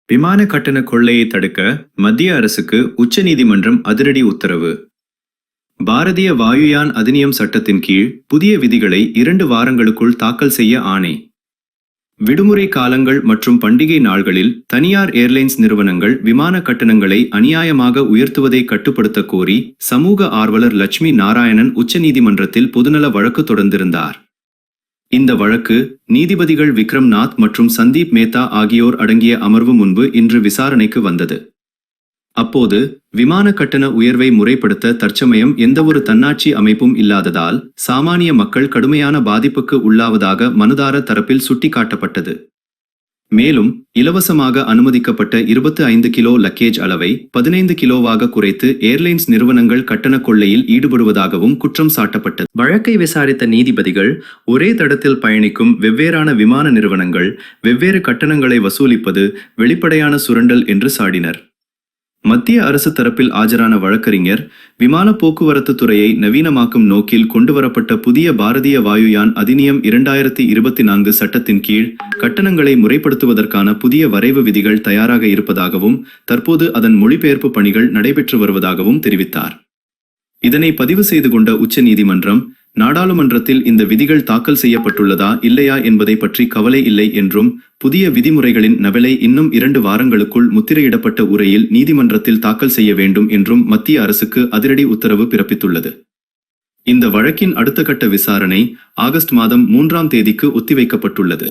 விமான கட்டண கொள்ளையை தடுக்க மத்திய அரசுக்கு உச்சநீதிமன்றம் அதிரடி உத்தரவு. பாரதிய வாயுயான் அதிநியம் சட்டத்தின் கீழ் புதிய விதிகளை 2 வாரங்களுக்குள் தாக்கல் செய்ய ஆணை. விடுமுறை காலங்கள் மற்றும் பண்டிகை நாள்களில் தனியார் ஏர்லைன்ஸ் நிறுவனங்கள் விமான கட்டணங்களை அநியாயமாக உயர்த்துவதை கட்டுப்படுத்த கோரி சமூக ஆர்வலர் லட்சுமி நாராயணன் உச்சநீதிமன்றத்தில் பொதுநல வழக்கு தொடர்ந்திருந்தார். இந்த வழக்கு நீதிபதிகள் விக்ரம் நாத் மற்றும் சந்தீப் மேத்தா ஆகியோர் அடங்கிய அமர்வு முன்பு இன்று விசாரணைக்கு வந்தது. அப்போது விமான கட்டண உயர்வை முறைப்படுத்த தற்சமயம் எந்தவொரு தன்னாட்சி அமைப்பும் இல்லாததால் சாமானிய மக்கள் கடுமையான பாதிப்புக்கு உள்ளாவதாக மனுதாரர் தரப்பில் சுட்டிக்காட்டப்பட்டது. மேலும் இலவசமாக அனுமதிக்கப்பட்ட 25 கிலோ லக்கேஜ் அளவை 15 கிலோவாக குறைத்து ஏர்லைன்ஸ் நிறுவனங்கள் கட்டண கொள்ளையில் ஈடுபடுவதாகவும் குற்றம் சாட்டப்பட்டது. வழக்கை விசாரித்த நீதிபதிகள் ஒரே தடத்தில் பயணிக்கும் வெவ்வேறான விமான நிறுவனங்கள் வெவ்வேறு கட்டணங்களை வசூலிப்பது வெளிப்படையான சுரண்டல் என்று சாடினர். மத்திய அரசு தரப்பில் ஆஜரான வழக்கறிஞர், விமான போக்குவரத்து துறையை நவீனமாக்கும் நோக்கில் கொண்டுவரப்பட்ட புதிய பாரதிய வாயுயான் அதிநியம் 2024 சட்டத்தின் கீழ் கட்டணங்களை முறைப்படுத்துவதற்கான புதிய வரைவு விதிகள் தயாராக இருப்பதாகவும் தற்போது அதன் மொழிபெயர்ப்பு பணிகள் நடைபெற்று வருவதாகவும் தெரிவித்தார். இதனை பதிவு செய்து கொண்ட உச்ச நீதிமன்றம், நாடாளுமன்றத்தில் இந்த விதிகள் தாக்கல் செய்யப்பட்டுள்ளதா இல்லையா என்பதை பற்றி கவலை இல்லை என்றும், புதிய விதிமுறைகளின் நகலை இன்னும் 2 வாரங்களுக்குள் முத்திரையிடப்பட்ட உரையில் நீதிமன்றத்தில் தாக்கல் செய்ய வேண்டும் என்றும் மத்திய அரசுக்கு அதிரடி உத்தரவு பிறப்பித்துள்ளது. இந்த வழக்கின் அடுத்த கட்ட விசாரணை ஆகஸ்ட் மாதம் 3ஆம் தேதிக்கு ஒத்திவைக்கப்பட்டுள்ளது.